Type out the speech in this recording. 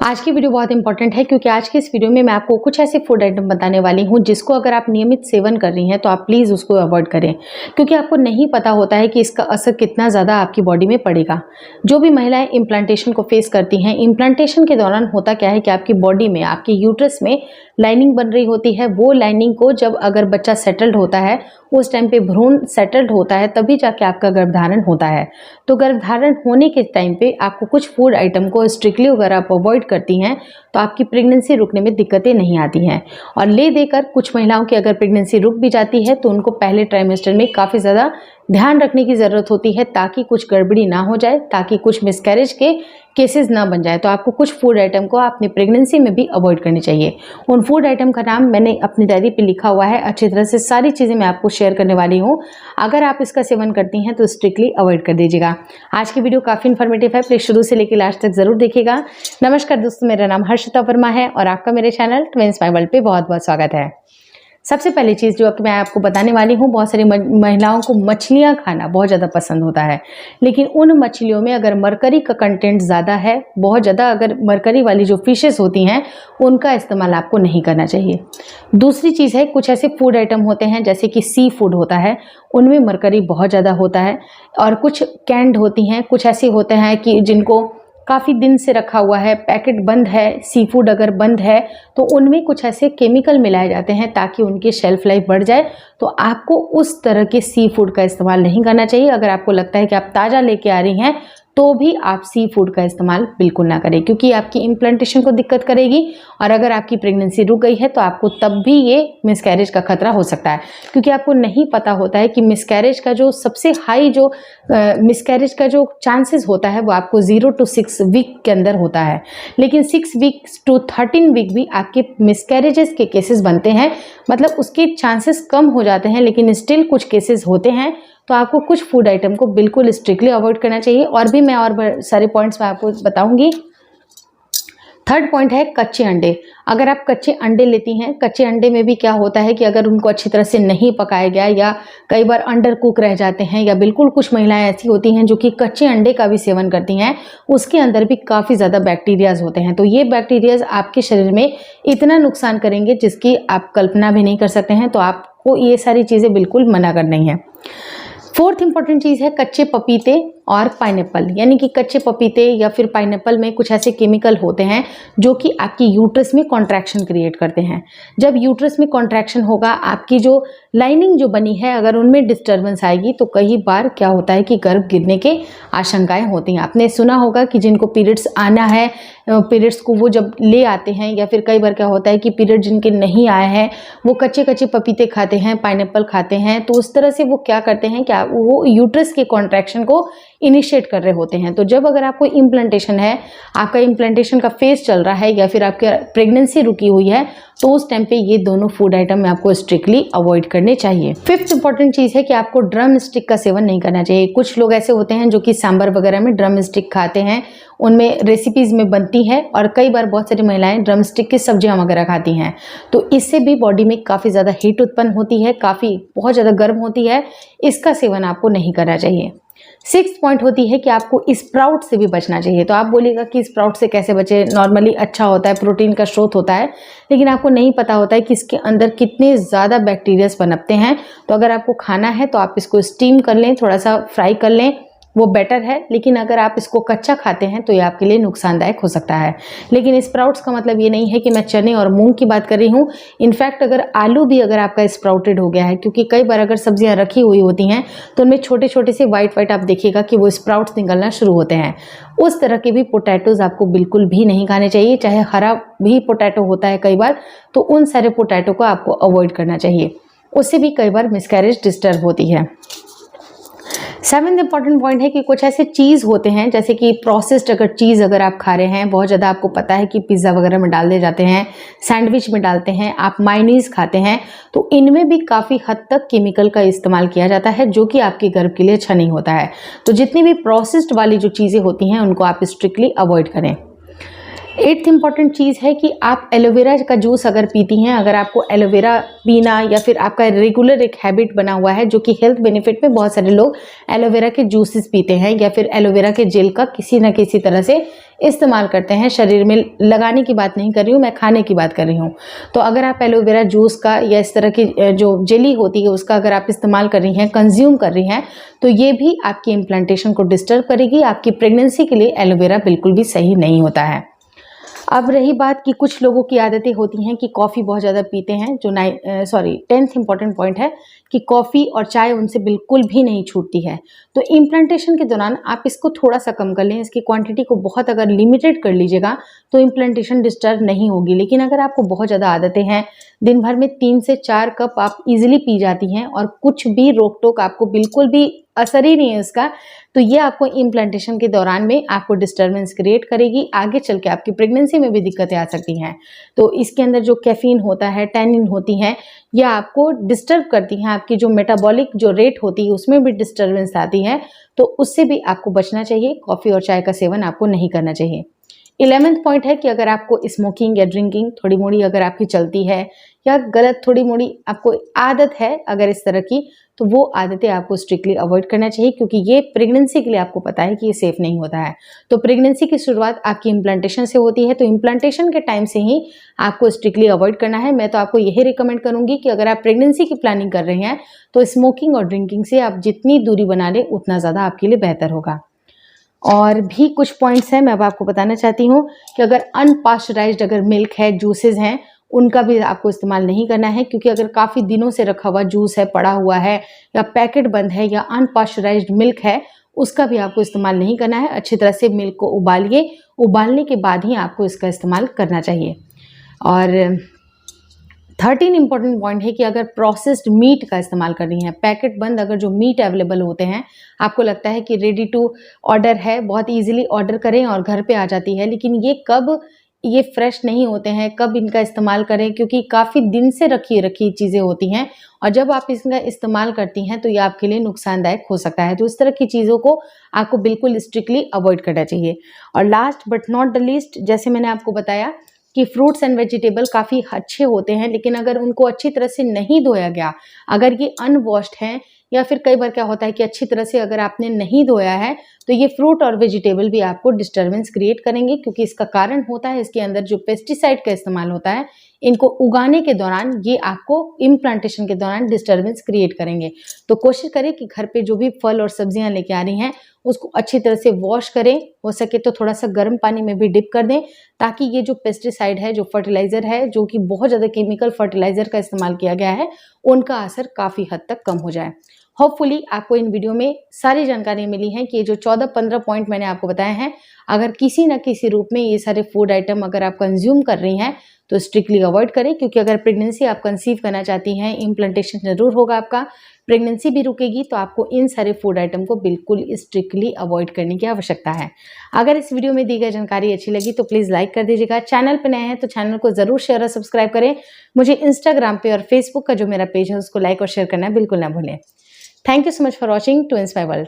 आज की वीडियो बहुत इंपॉर्टेंट है क्योंकि आज की इस वीडियो में मैं आपको कुछ ऐसे फूड आइटम बताने वाली हूं जिसको अगर आप नियमित सेवन कर रही हैं तो आप प्लीज़ उसको अवॉइड करें, क्योंकि आपको नहीं पता होता है कि इसका असर कितना ज़्यादा आपकी बॉडी में पड़ेगा। जो भी महिलाएं इम्प्लांटेशन को फेस करती हैं, इम्प्लांटेशन के दौरान होता क्या है कि आपकी बॉडी में, आपके यूट्रस में लाइनिंग बन रही होती है। वो लाइनिंग को जब अगर बच्चा सेटल्ड होता है, उस टाइम पे भ्रूण सेटल्ड होता है, तभी जाके आपका गर्भधारण होता है। तो गर्भधारण होने के टाइम पे आपको कुछ फूड आइटम को स्ट्रिक्टली अगर आप अवॉइड करती हैं तो आपकी प्रेगनेंसी रुकने में दिक्कतें नहीं आती हैं। और ले देकर कुछ महिलाओं की अगर प्रेगनेंसी रुक भी जाती है तो उनको पहले ट्राइमेस्टर में काफ़ी ज़्यादा ध्यान रखने की ज़रूरत होती है ताकि कुछ गड़बड़ी ना हो जाए, ताकि कुछ मिसकैरेज के केसेस ना बन जाए। तो आपको कुछ फूड आइटम को अपनी प्रेगनेंसी में भी अवॉइड करनी चाहिए। उन फूड आइटम का नाम मैंने अपनी डायरी पे लिखा हुआ है, अच्छी तरह से सारी चीज़ें मैं आपको शेयर करने वाली हूँ। अगर आप इसका सेवन करती हैं तो स्ट्रिक्टली अवॉइड कर दीजिएगा। आज की वीडियो काफ़ी इन्फॉर्मेटिव है, प्लीज़ शुरू से लेकर लास्ट तक ज़रूर देखिएगा। नमस्कार दोस्तों, मेरा नाम हर्षिता वर्मा है और आपका मेरे चैनल ट्विंस माय वर्ल्ड पे बहुत बहुत स्वागत है। सबसे पहली चीज़ जो मैं आपको बताने वाली हूँ, बहुत सारी महिलाओं को मछलियाँ खाना बहुत ज़्यादा पसंद होता है, लेकिन उन मछलियों में अगर मरकरी का कंटेंट ज़्यादा है, बहुत ज़्यादा अगर मरकरी वाली जो फिशेस होती हैं उनका इस्तेमाल आपको नहीं करना चाहिए। दूसरी चीज़ है, कुछ ऐसे फूड आइटम होते हैं जैसे कि सी फूड होता है, उनमें मरकरी बहुत ज़्यादा होता है। और कुछ कैंड होती हैं, कुछ ऐसे होते हैं कि जिनको काफ़ी दिन से रखा हुआ है, पैकेट बंद है, सी फूड अगर बंद है तो उनमें कुछ ऐसे केमिकल मिलाए जाते हैं ताकि उनकी शेल्फ लाइफ बढ़ जाए। तो आपको उस तरह के सी फूड का इस्तेमाल नहीं करना चाहिए। अगर आपको लगता है कि आप ताज़ा लेके आ रही हैं तो भी आप सी फूड का इस्तेमाल बिल्कुल ना करें, क्योंकि आपकी इम्प्लांटेशन को दिक्कत करेगी। और अगर आपकी प्रेगनेंसी रुक गई है तो आपको तब भी ये मिसकैरेज का खतरा हो सकता है, क्योंकि आपको नहीं पता होता है कि मिसकैरेज का जो सबसे हाई जो मिसकैरेज का जो चांसेस होता है वो आपको 0 to 6 वीक के अंदर होता है, लेकिन 6 वीक to 13 वीक भी आपके मिसकैरेजेस के केसेस बनते हैं। मतलब उसके चांसेस कम हो जाते हैं, लेकिन स्टिल कुछ केसेस होते हैं। तो आपको कुछ फूड आइटम को बिल्कुल स्ट्रिक्टली अवॉइड करना चाहिए। और भी मैं और सारे पॉइंट्स मैं आपको बताऊंगी। थर्ड पॉइंट है कच्चे अंडे। अगर आप कच्चे अंडे लेती हैं, कच्चे अंडे में भी क्या होता है कि अगर उनको अच्छी तरह से नहीं पकाया गया या कई बार अंडर कुक रह जाते हैं, या बिल्कुल कुछ महिलाएं ऐसी होती हैं जो कि कच्चे अंडे का भी सेवन करती हैं, उसके अंदर भी काफ़ी ज़्यादा बैक्टीरियाज होते हैं। तो ये बैक्टीरियाज आपके शरीर में इतना नुकसान करेंगे जिसकी आप कल्पना भी नहीं कर सकते हैं। तो आपको ये सारी चीज़ें बिल्कुल मना करनी है। फोर्थ इंपॉर्टेंट चीज़ है कच्चे पपीते और पाइनएप्पल। यानी कि कच्चे पपीते या फिर पाइनएप्पल में कुछ ऐसे केमिकल होते हैं जो कि आपकी यूट्रस में कॉन्ट्रैक्शन क्रिएट करते हैं। जब यूट्रस में कॉन्ट्रैक्शन होगा, आपकी जो लाइनिंग जो बनी है अगर उनमें डिस्टर्बेंस आएगी तो कई बार क्या होता है कि गर्भ गिरने के आशंकाएं होती हैं। आपने सुना होगा कि जिनको पीरियड्स आना है, पीरियड्स को वो जब ले आते हैं, या फिर कई बार क्या होता है कि पीरियड जिनके नहीं आए हैं वो कच्चे कच्चे पपीते खाते हैं, पाइनएप्पल खाते हैं। तो उस तरह से वो क्या करते हैं कि वो यूट्रस के कॉन्ट्रैक्शन को इनिशिएट कर रहे होते हैं। तो जब अगर आपको इम्प्लांटेशन है, आपका इम्प्लांटेशन का फेज चल रहा है या फिर आपकी प्रेगनेंसी रुकी हुई है, तो उस टाइम पे ये दोनों फूड आइटम आपको स्ट्रिक्टली अवॉइड करने चाहिए। फिफ्थ इंपॉर्टेंट चीज़ है कि आपको ड्रम स्टिक का सेवन नहीं करना चाहिए। कुछ लोग ऐसे होते हैं जो कि सांभर वगैरह में ड्रम स्टिक खाते हैं, उनमें रेसिपीज़ में बनती है, और कई बार बहुत सारी महिलाएं ड्रम स्टिक की सब्जियां वगैरह खाती हैं। तो इससे भी बॉडी में काफ़ी ज़्यादा हीट उत्पन्न होती है, बहुत ज़्यादा गर्म होती है। इसका सेवन आपको नहीं करना चाहिए। सिक्स्थ पॉइंट होती है कि आपको स्प्राउट से भी बचना चाहिए। तो आप बोलिएगा कि स्प्राउट से कैसे बचे, नॉर्मली अच्छा होता है, प्रोटीन का स्रोत होता है, लेकिन आपको नहीं पता होता है कि इसके अंदर कितने ज़्यादा बैक्टीरियाज पनपते हैं। तो अगर आपको खाना है तो आप इसको स्टीम कर लें, थोड़ा सा फ्राई कर लें, वो बेटर है। लेकिन अगर आप इसको कच्चा खाते हैं तो ये आपके लिए नुकसानदायक हो सकता है। लेकिन स्प्राउट्स का मतलब ये नहीं है कि मैं चने और मूंग की बात कर रही हूँ। इनफैक्ट अगर आलू भी अगर आपका स्प्राउटेड हो गया है, क्योंकि कई बार अगर सब्जियां रखी हुई होती हैं तो उनमें छोटे छोटे से वाइट आप देखिएगा कि वो स्प्राउट्स निकलना शुरू होते हैं। उस तरह के भी पोटैटोज आपको बिल्कुल भी नहीं खाने चाहिए, चाहे हरा भी पोटैटो होता है कई बार, तो उन सारे पोटैटो को आपको अवॉइड करना चाहिए। उससे भी कई बार मिसकैरेज डिस्टर्ब होती है। सेवेंथ इंपॉर्टेंट पॉइंट है कि कुछ ऐसे चीज़ होते हैं जैसे कि प्रोसेस्ड अगर चीज़ अगर आप खा रहे हैं, बहुत ज़्यादा आपको पता है कि पिज़्ज़ा वगैरह में डाल दिए जाते हैं, सैंडविच में डालते हैं, आप मायोनीज खाते हैं, तो इनमें भी काफ़ी हद तक केमिकल का इस्तेमाल किया जाता है जो कि आपके गर्भ के लिए अच्छा नहीं होता है। तो जितनी भी प्रोसेस्ड वाली जो चीज़ें होती हैं उनको आप स्ट्रिक्टली अवॉइड करें। 8th इम्पॉर्टेंट चीज़ है कि आप एलोवेरा का जूस अगर पीती हैं, अगर आपको एलोवेरा पीना या फिर आपका रेगुलर एक हैबिट बना हुआ है, जो कि हेल्थ बेनिफिट में बहुत सारे लोग एलोवेरा के जूसेस पीते हैं या फिर एलोवेरा के जेल का किसी न किसी तरह से इस्तेमाल करते हैं। शरीर में लगाने की बात नहीं कर रही हूँ, मैं खाने की बात कर रही हूँ। तो अगर आप एलोवेरा जूस का या इस तरह की जो जेली होती है उसका अगर आप इस्तेमाल कर रही हैं, कंज्यूम कर रही हैं, तो ये भी आपकी इम्प्लांटेशन को डिस्टर्ब करेगी। आपकी प्रेगनेंसी के लिए एलोवेरा बिल्कुल भी सही नहीं होता है। अब रही बात कि कुछ लोगों की आदतें होती हैं कि कॉफ़ी बहुत ज़्यादा पीते हैं, जो 10th इम्पॉर्टेंट पॉइंट है कि कॉफ़ी और चाय उनसे बिल्कुल भी नहीं छूटती है। तो इम्प्लांटेशन के दौरान आप इसको थोड़ा सा कम कर लें, इसकी क्वांटिटी को बहुत अगर लिमिटेड कर लीजिएगा तो इम्प्लांटेशन डिस्टर्ब नहीं होगी। लेकिन अगर आपको बहुत ज़्यादा आदतें हैं, दिन भर में 3 से 4 कप आप ईजिली पी जाती हैं और कुछ भी रोक टोक आपको बिल्कुल भी असर ही नहीं है इसका, तो ये आपको इम्प्लांटेशन के दौरान में आपको डिस्टर्बेंस क्रिएट करेगी। आगे चल के आपकी प्रेगनेंसी में भी दिक्कतें आ सकती हैं। तो इसके अंदर जो कैफीन होता है, टैनिन होती हैं, यह आपको डिस्टर्ब करती हैं। आपकी जो मेटाबॉलिक जो रेट होती है उसमें भी डिस्टर्बेंस आती है, तो उससे भी आपको बचना चाहिए। कॉफ़ी और चाय का सेवन आपको नहीं करना चाहिए। 11th पॉइंट है कि अगर आपको स्मोकिंग या ड्रिंकिंग थोड़ी मोड़ी अगर आपकी चलती है या गलत थोड़ी मोड़ी आपको आदत है अगर इस तरह की, तो वो आदतें आपको स्ट्रिक्टली अवॉइड करना चाहिए, क्योंकि ये प्रेगनेंसी के लिए आपको पता है कि ये सेफ नहीं होता है। तो प्रेगनेंसी की शुरुआत आपकी इम्प्लांटेशन से होती है, तो इम्प्लांटेशन के टाइम से ही आपको स्ट्रिक्टली अवॉइड करना है। मैं तो आपको यही रिकमेंड करूंगी कि अगर आप प्रेगनेंसी की प्लानिंग कर रहे हैं तो स्मोकिंग और ड्रिंकिंग से आप जितनी दूरी बना लें उतना ज़्यादा आपके लिए बेहतर होगा। और भी कुछ पॉइंट्स हैं मैं अब आपको बताना चाहती हूँ कि अगर अनपास्चराइज्ड अगर मिल्क है, जूसेस हैं, उनका भी आपको इस्तेमाल नहीं करना है, क्योंकि अगर काफ़ी दिनों से रखा हुआ जूस है, पड़ा हुआ है या पैकेट बंद है या अनपास्चराइज्ड मिल्क है, उसका भी आपको इस्तेमाल नहीं करना है। अच्छी तरह से मिल्क को उबालिए, उबालने के बाद ही आपको इसका इस्तेमाल करना चाहिए। और 13 इंपॉर्टेंट पॉइंट है कि अगर प्रोसेस्ड मीट का इस्तेमाल कर रही हैं, पैकेट बंद अगर जो मीट अवेलेबल होते हैं, आपको लगता है कि रेडी टू ऑर्डर है, बहुत इजीली ऑर्डर करें और घर पे आ जाती है, लेकिन ये फ्रेश नहीं होते हैं, कब इनका इस्तेमाल करें, क्योंकि काफ़ी दिन से रखी चीज़ें होती हैं और जब आप इसका इस्तेमाल करती हैं तो ये आपके लिए नुकसानदायक हो सकता है। तो इस तरह की चीज़ों को आपको बिल्कुल स्ट्रिक्टली अवॉइड करना चाहिए। और last but not the least, जैसे मैंने आपको बताया कि फ्रूट्स एंड वेजिटेबल काफ़ी अच्छे होते हैं, लेकिन अगर उनको अच्छी तरह से नहीं धोया गया, अगर ये अनवॉश्ड हैं या फिर कई बार क्या होता है कि अच्छी तरह से अगर आपने नहीं धोया है, तो ये फ्रूट और वेजिटेबल भी आपको डिस्टर्बेंस क्रिएट करेंगे, क्योंकि इसका कारण होता है इसके अंदर जो पेस्टिसाइड का इस्तेमाल होता है, इनको उगाने के दौरान ये आपको इम्प्लांटेशन के दौरान डिस्टर्बेंस क्रिएट करेंगे। तो कोशिश करें कि घर पे जो भी फल और सब्जियां लेके आ रही हैं उसको अच्छी तरह से वॉश करें, हो सके तो थोड़ा सा गर्म पानी में भी डिप कर दें, ताकि ये जो पेस्टिसाइड है, जो फर्टिलाइजर है, जो कि बहुत ज़्यादा केमिकल फर्टिलाइजर का इस्तेमाल किया गया है, उनका असर काफ़ी हद तक कम हो जाए। होपफुली आपको इन वीडियो में सारी जानकारी मिली है कि ये जो 14-15 पॉइंट मैंने आपको बताए हैं, अगर किसी न किसी रूप में ये सारे फूड आइटम अगर आप कंज्यूम कर रही हैं तो स्ट्रिक्टली अवॉइड करें, क्योंकि अगर प्रेगनेंसी आप कंसीव करना चाहती हैं, इम्प्लांटेशन जरूर होगा आपका, प्रेगनेंसी भी रुकेगी, तो आपको इन सारे फूड आइटम को बिल्कुल स्ट्रिक्टली अवॉइड करने की आवश्यकता है। अगर इस वीडियो में दी गई जानकारी अच्छी लगी तो प्लीज़ लाइक कर दीजिएगा। चैनल पर नए हैं तो चैनल को ज़रूर शेयर और सब्सक्राइब करें। मुझे इंस्टाग्राम पे और फेसबुक का जो मेरा पेज है उसको लाइक और शेयर करना बिल्कुल ना भूलें। Thank you so much for watching to inspire world.